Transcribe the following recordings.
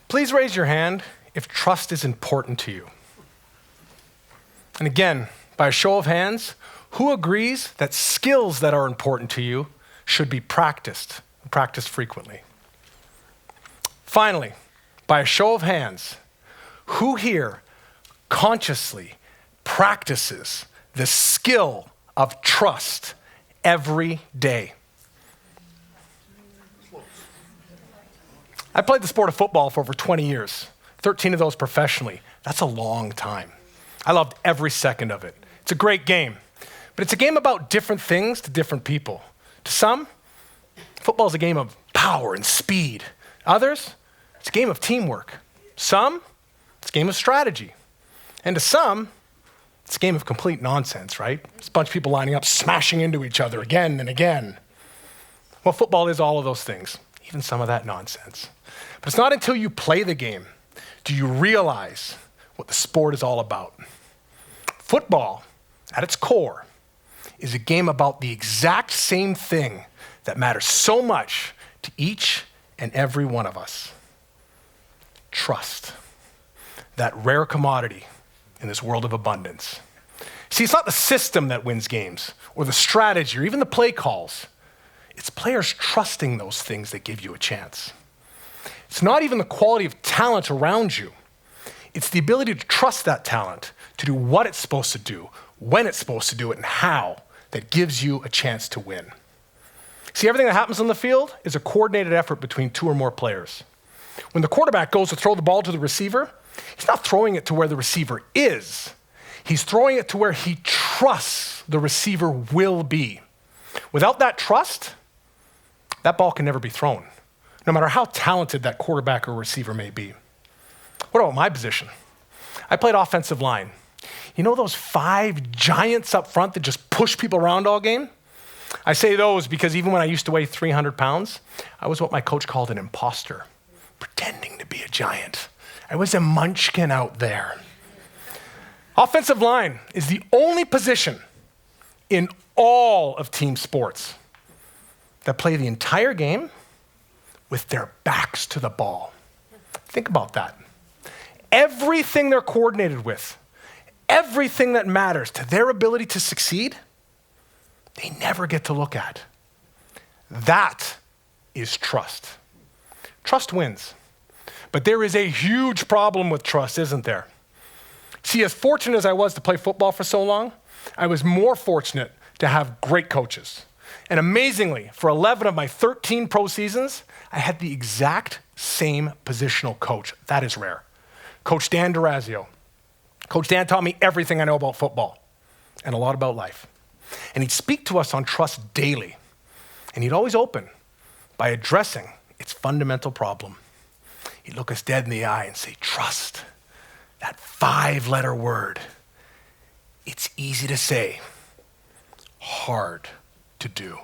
Please raise your hand if trust is important to you. And again, by a show of hands, who agrees that skills that are important to you should be practiced frequently? Finally, by a show of hands, who here consciously practices the skill of trust every day? I played the sport of football for over 20 years, 13 of those professionally. That's a long time. I loved every second of it. It's a great game, but it's a game about different things to different people. To some, football is a game of power and speed. Others, it's a game of teamwork. Some, it's a game of strategy. And to some, it's a game of complete nonsense, right? It's a bunch of people lining up, smashing into each other again and again. Well, football is all of those things, even some of that nonsense. But it's not until you play the game do you realize what the sport is all about. Football, at its core, is a game about the exact same thing that matters so much to each and every one of us. Trust, that rare commodity in this world of abundance. See, it's not the system that wins games, or the strategy, or even the play calls. It's players trusting those things that give you a chance. It's not even the quality of talent around you. It's the ability to trust that talent to do what it's supposed to do, when it's supposed to do it, and how that gives you a chance to win. See, everything that happens on the field is a coordinated effort between two or more players. When the quarterback goes to throw the ball to the receiver, he's not throwing it to where the receiver is. He's throwing it to where he trusts the receiver will be. Without that trust, that ball can never be thrown, no matter how talented that quarterback or receiver may be. What about my position? I played offensive line. You know those 5 giants up front that just push people around all game? I say those because even when I used to weigh 300 pounds, I was what my coach called an imposter, pretending to be a giant. I was a munchkin out there. Offensive line is the only position in all of team sports that play the entire game with their backs to the ball. Think about that. Everything they're coordinated with, everything that matters to their ability to succeed, they never get to look at. That is trust. Trust wins. But there is a huge problem with trust, isn't there? See, as fortunate as I was to play football for so long, I was more fortunate to have great coaches. And amazingly, for 11 of my 13 pro seasons, I had the exact same positional coach. That is rare. Coach Dan Durazio. Coach Dan taught me everything I know about football and a lot about life. And he'd speak to us on trust daily. And he'd always open by addressing its fundamental problem. He'd look us dead in the eye and say, trust, that 5-letter word. It's easy to say, hard to do.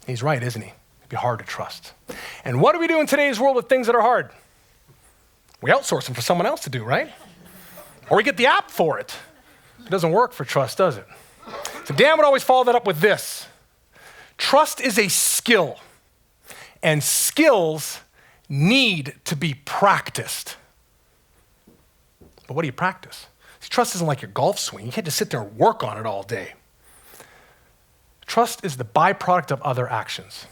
He's right, isn't he? It'd be hard to trust. And what do we do in today's world with things that are hard? We outsource them for someone else to do, right? Or we get the app for it. It doesn't work for trust, does it? So Dan would always follow that up with this. Trust is a skill, and skills need to be practiced. But what do you practice? See, trust isn't like your golf swing. You can't just sit there and work on it all day. Trust is the byproduct of other actions.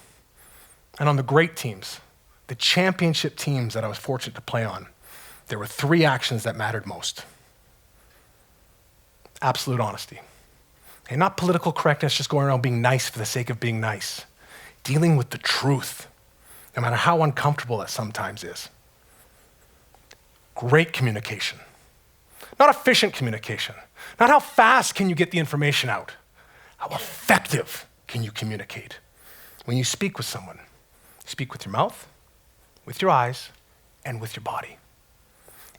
And on the great teams, the championship teams that I was fortunate to play on, there were 3 actions that mattered most. Absolute honesty. Okay, not political correctness, just going around being nice for the sake of being nice. Dealing with the truth, no matter how uncomfortable that sometimes is. Great communication. Not efficient communication. Not how fast can you get the information out. How effective can you communicate? When you speak with someone, speak with your mouth, with your eyes, and with your body.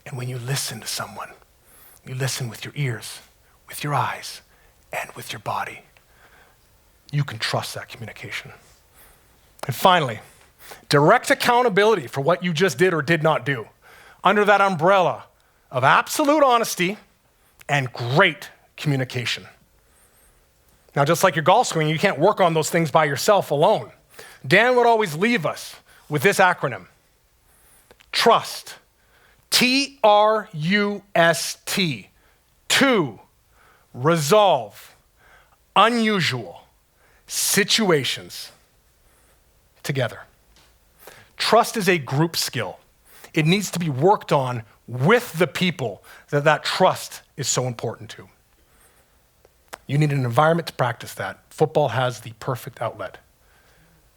And when you listen to someone, you listen with your ears, with your eyes, and with your body. You can trust that communication. And finally, direct accountability for what you just did or did not do under that umbrella of absolute honesty and great communication. Now, just like your golf swing, you can't work on those things by yourself alone. Dan would always leave us with this acronym: trust, T-R-U-S-T. To resolve unusual situations together. Trust is a group skill. It needs to be worked on with the people that trust is so important to. You need an environment to practice that. Football has the perfect outlet.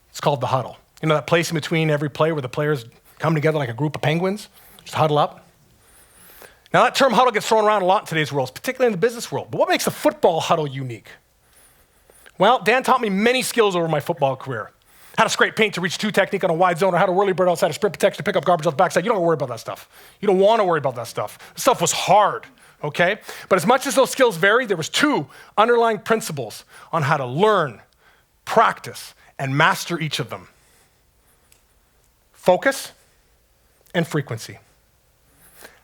It's called the huddle. You know that place in between every play where the players come together like a group of penguins, just huddle up? Now that term huddle gets thrown around a lot in today's world, particularly in the business world. But what makes the football huddle unique? Well, Dan taught me many skills over my football career. How to scrape paint to reach two technique on a wide zone, or how to whirly bird outside, a sprint protection to pick up garbage off the backside. You don't worry about that stuff. You don't want to worry about that stuff. This stuff was hard, okay? But as much as those skills vary, there was two underlying principles on how to learn, practice, and master each of them. Focus and frequency.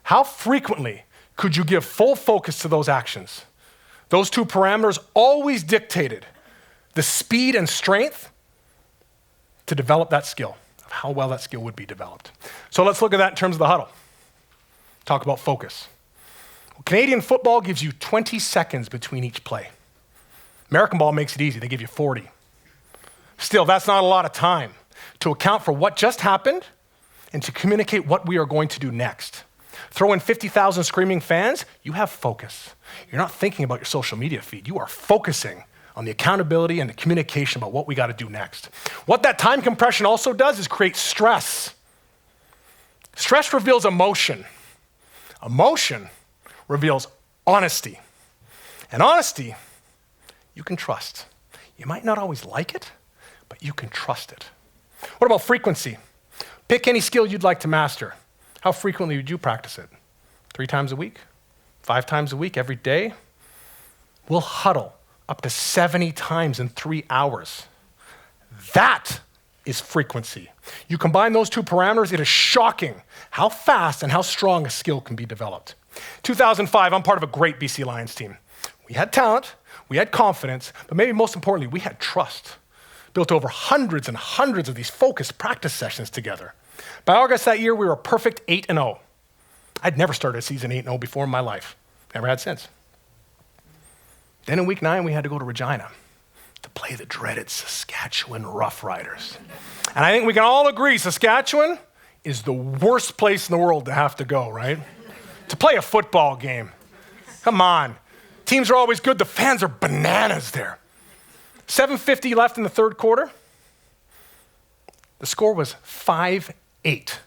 How frequently could you give full focus to those actions? Those two parameters always dictated the speed and strength to develop that skill, of how well that skill would be developed. So let's look at that in terms of the huddle. Talk about focus. Well, Canadian football gives you 20 seconds between each play. American ball makes it easy. They give you 40. Still, that's not a lot of time to account for what just happened and to communicate what we are going to do next. Throw in 50,000 screaming fans, you have focus. You're not thinking about your social media feed. You are focusing on the accountability and the communication about what we got to do next. What that time compression also does is create stress. Stress reveals emotion. Emotion reveals honesty. And honesty, you can trust. You might not always like it, but you can trust it. What about frequency? Pick any skill you'd like to master. How frequently would you practice it? 3 times a week? 5 times a week, every day? We'll huddle up to 70 times in 3 hours. That is frequency. You combine those two parameters, it is shocking how fast and how strong a skill can be developed. 2005, I'm part of a great BC Lions team. We had talent, we had confidence, but maybe most importantly, we had trust. Built over hundreds and hundreds of these focused practice sessions together. By August that year, we were a perfect 8-0. I'd never started a season 8-0 before in my life. Never had since. Then in week 9, we had to go to Regina to play the dreaded Saskatchewan Roughriders. And I think we can all agree Saskatchewan is the worst place in the world to have to go, right? To play a football game. Come on. Teams are always good. The fans are bananas there. 7:50 left in the third quarter. The score was 5-8.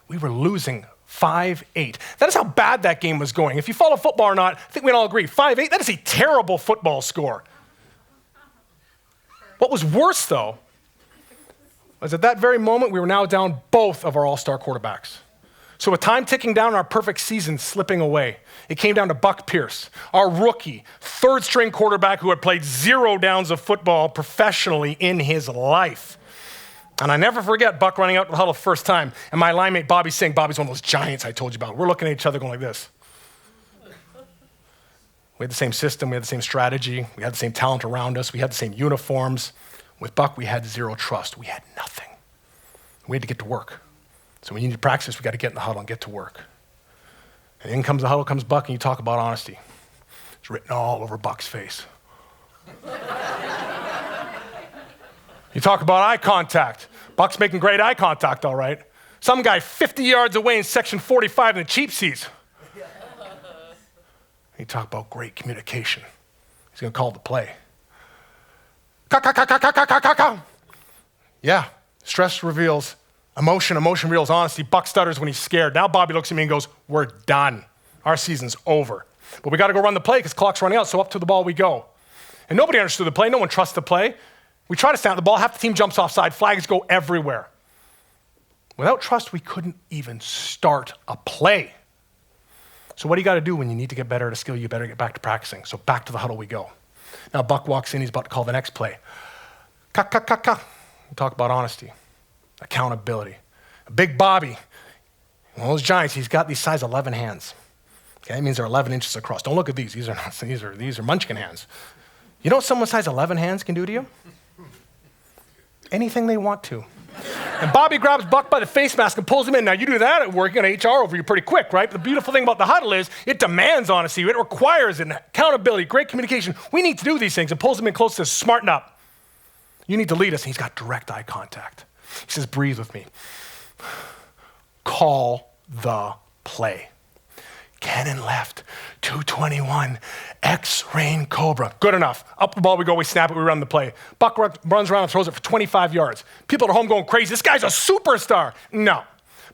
We were losing 5-8. That is how bad that game was going. If you follow football or not, I think we can all agree, 5-8, that is a terrible football score. What was worse, though, was at that very moment, we were now down both of our all-star quarterbacks. So with time ticking down and our perfect season slipping away, it came down to Buck Pierce, our rookie, third-string quarterback who had played 0 downs of football professionally in his life. And I never forget Buck running out to the huddle first time, and my line mate Bobby saying, Bobby's one of those giants I told you about. We're looking at each other going like this. We had the same system, we had the same strategy, we had the same talent around us, we had the same uniforms. With Buck, we had 0 trust. We had nothing. We had to get to work. So when you need to practice, we got to get in the huddle and get to work. And in comes the huddle, comes Buck, and you talk about honesty. It's written all over Buck's face. You talk about eye contact. Buck's making great eye contact, all right. Some guy 50 yards away in section 45 in the cheap seats. You talk about great communication. He's going to call the play. Yeah, stress reveals emotion, emotion reveals honesty. Buck stutters when he's scared. Now Bobby looks at me and goes, we're done. Our season's over. But we got to go run the play because clock's running out, so up to the ball we go. And nobody understood the play. No one trusts the play. We try to stand the ball. Half the team jumps offside. Flags go everywhere. Without trust, we couldn't even start a play. So what do you got to do when you need to get better at a skill? You better get back to practicing. So back to the huddle we go. Now Buck walks in. He's about to call the next play. We talk about honesty, accountability. Big Bobby, one of those giants, he's got these size 11 hands. Okay, that means they're 11 inches across. Don't look at these. These are munchkin hands. You know what someone size 11 hands can do to you? Anything they want to. And Bobby grabs Buck by the face mask and pulls him in. Now, you do that at work, you're going to HR over you pretty quick, right? The beautiful thing about the huddle is it demands honesty. It requires an accountability, great communication. We need to do these things. And pulls him in close, says, smarten up. You need to lead us. And he's got direct eye contact. He says, breathe with me. Call the play. Cannon left, 221, X-Rain Cobra. Good enough. Up the ball we go, we snap it, we run the play. Buck runs around and throws it for 25 yards. People at home going crazy. This guy's a superstar. No,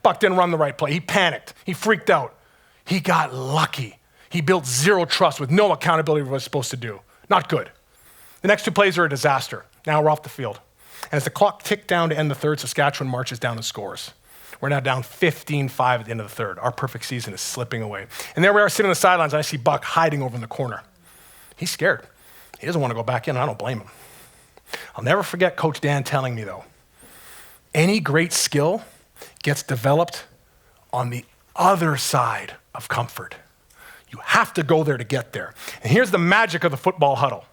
Buck didn't run the right play. He panicked. He freaked out. He got lucky. He built zero trust with no accountability for what he was supposed to do. Not good. The next two plays are a disaster. Now we're off the field. And as the clock ticked down to end the third, Saskatchewan marches down and scores. We're now down 15-5 at the end of the third. Our perfect season is slipping away. And there we are sitting on the sidelines, and I see Buck hiding over in the corner. He's scared. He doesn't want to go back in, and I don't blame him. I'll never forget Coach Dan telling me, though, any great skill gets developed on the other side of comfort. You have to go there to get there. And here's the magic of the football huddle.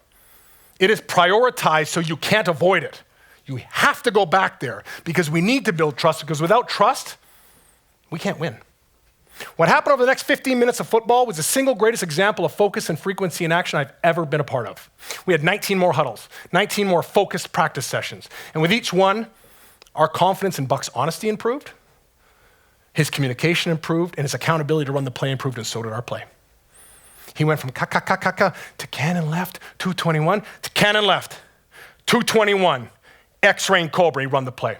It is prioritized so you can't avoid it. You have to go back there because we need to build trust, because without trust, we can't win. What happened over the next 15 minutes of football was the single greatest example of focus and frequency in action I've ever been a part of. We had 19 more huddles, 19 more focused practice sessions. And with each one, our confidence in Buck's honesty improved, his communication improved, and his accountability to run the play improved, and so did our play. He went from ka-ka-ka-ka-ka to cannon left, 221, to cannon left, 221. X-Rain Cobra, he run the play.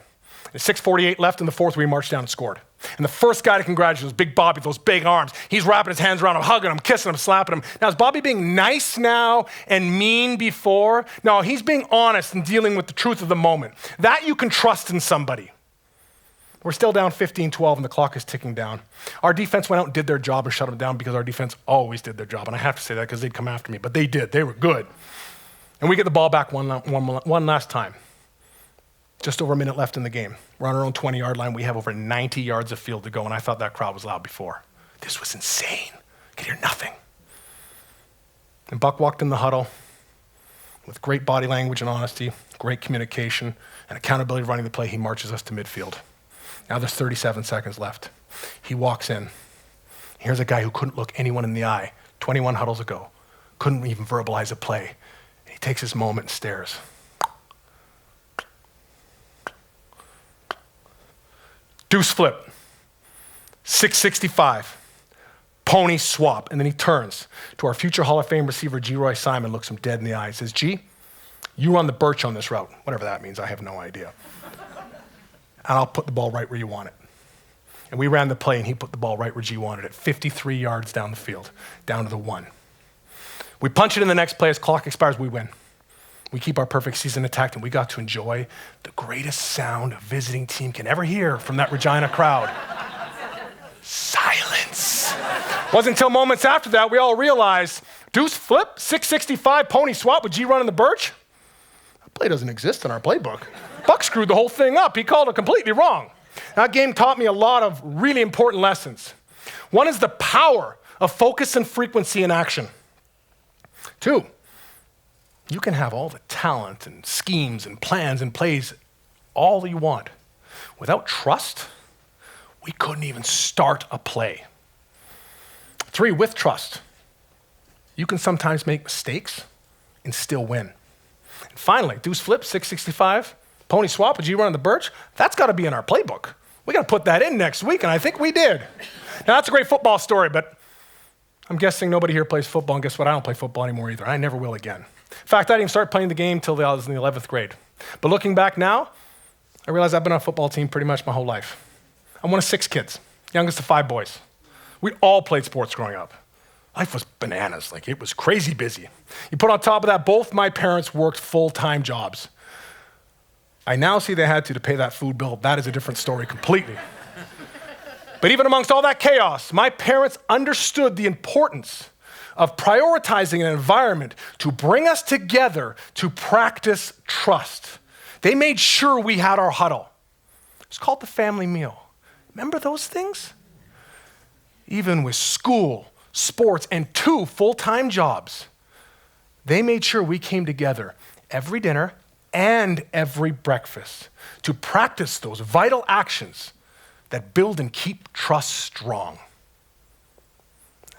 And 6:48 left in the fourth, we marched down and scored. And the first guy to congratulate was Big Bobby, those big arms. He's wrapping his hands around him, hugging him, kissing him, slapping him. Now, is Bobby being nice now and mean before? No, he's being honest and dealing with the truth of the moment. That you can trust in somebody. We're still down 15-12 and the clock is ticking down. Our defense went out and did their job and shut them down because our defense always did their job. And I have to say that because they'd come after me, but they did. They were good. And we get the ball back one last time. Just over a minute left in the game. We're on our own 20-yard line. We have over 90 yards of field to go, and I thought that crowd was loud before. This was insane. Could hear nothing. And Buck walked in the huddle with great body language and honesty, great communication, and accountability running the play. He marches us to midfield. Now there's 37 seconds left. He walks in. Here's a guy who couldn't look anyone in the eye 21 huddles ago, couldn't even verbalize a play. He takes his moment and stares. Deuce flip, 665, pony swap. And then he turns to our future Hall of Fame receiver, G. Roy Simon, looks him dead in the eye and says, G, you run the birch on this route. Whatever that means, I have no idea. And I'll put the ball right where you want it. And we ran the play and he put the ball right where G wanted it, 53 yards down the field, down to the 1. We punch it in the next play. As clock expires, we win. We keep our perfect season intact, and we got to enjoy the greatest sound a visiting team can ever hear from that Regina crowd. Silence. Wasn't until moments after that we all realized, deuce flip, 665, pony swap with G running the birch? That play doesn't exist in our playbook. Buck screwed the whole thing up. He called it completely wrong. That game taught me a lot of really important lessons. One is the power of focus and frequency in action. 2, you can have all the talent and schemes and plans and plays all you want. Without trust, we couldn't even start a play. 3, with trust, you can sometimes make mistakes and still win. And finally, deuce flip, 665, pony swap with G running the birch, that's got to be in our playbook. We got to put that in next week, and I think we did. Now, that's a great football story, but I'm guessing nobody here plays football, and guess what? I don't play football anymore either. I never will again. In fact, I didn't even start playing the game till I was in the 11th grade. But looking back now, I realize I've been on a football team pretty much my whole life. I'm one of 6 kids, youngest of 5 boys. We all played sports growing up. Life was bananas, like it was crazy busy. You put on top of that, both my parents worked full-time jobs. I now see they had to pay that food bill. That is a different story completely. But even amongst all that chaos, my parents understood the importance of prioritizing an environment to bring us together to practice trust. They made sure we had our huddle. It's called the family meal. Remember those things? Even with school, sports, and 2 full-time jobs, they made sure we came together every dinner, and every breakfast to practice those vital actions that build and keep trust strong.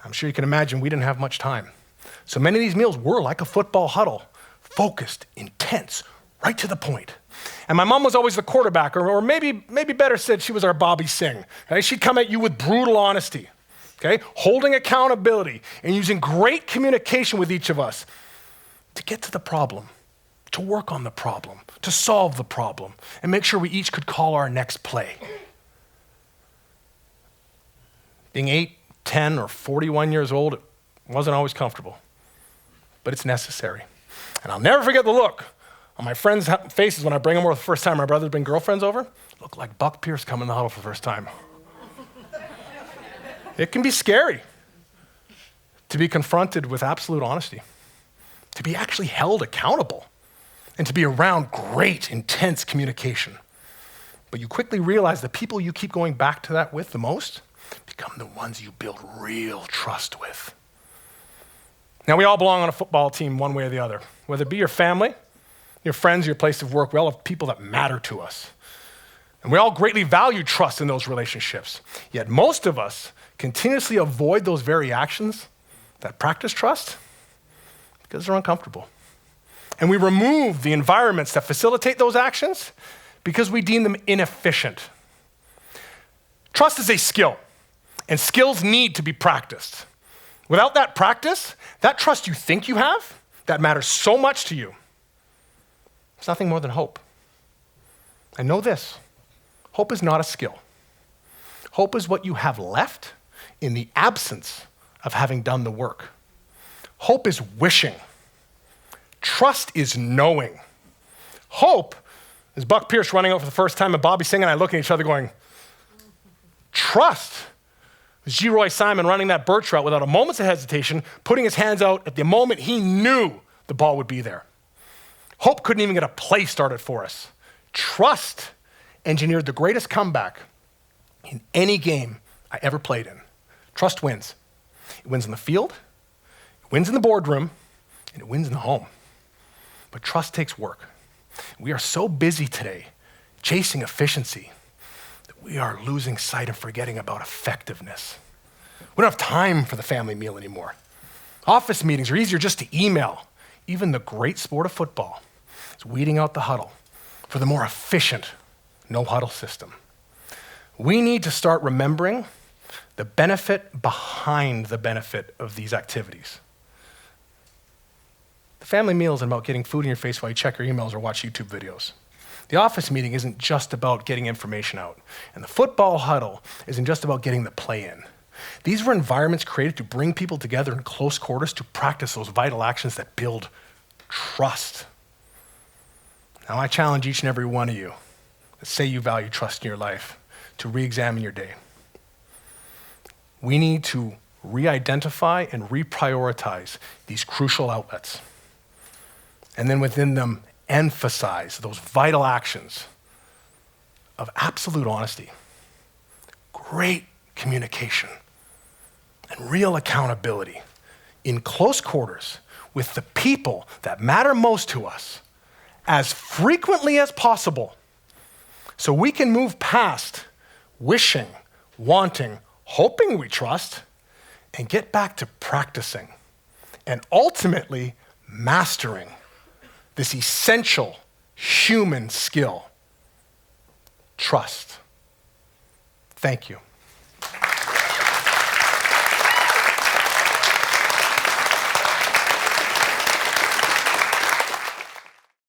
I'm sure you can imagine we didn't have much time. So many of these meals were like a football huddle, focused, intense, right to the point. And my mom was always the quarterback, or maybe better said, she was our Bobby Singh. Right? She'd come at you with brutal honesty, okay? Holding accountability and using great communication with each of us to get to the problem, to work on the problem, to solve the problem, and make sure we each could call our next play. Being 8, 10, or 41 years old, it wasn't always comfortable, but it's necessary. And I'll never forget the look on my friends' faces when I bring them over the first time. My brothers bring girlfriends over. Look like Buck Pierce coming in the huddle for the first time. It can be scary to be confronted with absolute honesty, to be actually held accountable, and to be around great, intense communication. But you quickly realize the people you keep going back to that with the most become the ones you build real trust with. Now, we all belong on a football team one way or the other. Whether it be your family, your friends, your place of work, we all have people that matter to us. And we all greatly value trust in those relationships. Yet most of us continuously avoid those very actions that practice trust because they're uncomfortable. And we remove the environments that facilitate those actions because we deem them inefficient. Trust is a skill, and skills need to be practiced. Without that practice, that trust you think you have, that matters so much to you, it's nothing more than hope. And know this, hope is not a skill. Hope is what you have left in the absence of having done the work. Hope is wishing. Trust is knowing. Hope is Buck Pierce running out for the first time and Bobby Singh and I looking at each other going, trust is G. Roy Simon running that birch route without a moment's hesitation, putting his hands out at the moment he knew the ball would be there. Hope couldn't even get a play started for us. Trust engineered the greatest comeback in any game I ever played in. Trust wins. It wins in the field, it wins in the boardroom, and it wins in the home. But trust takes work. We are so busy today chasing efficiency that we are losing sight and forgetting about effectiveness. We don't have time for the family meal anymore. Office meetings are easier just to email. Even the great sport of football is weeding out the huddle for the more efficient no huddle system. We need to start remembering the benefit behind the benefit of these activities. The family meal isn't about getting food in your face while you check your emails or watch YouTube videos. The office meeting isn't just about getting information out. And the football huddle isn't just about getting the play in. These were environments created to bring people together in close quarters to practice those vital actions that build trust. Now I challenge each and every one of you that say you value trust in your life to re-examine your day. We need to re-identify and reprioritize these crucial outlets. And then within them, emphasize those vital actions of absolute honesty, great communication, and real accountability in close quarters with the people that matter most to us as frequently as possible so we can move past wishing, wanting, hoping we trust, and get back to practicing and ultimately mastering this essential human skill, trust. Thank you.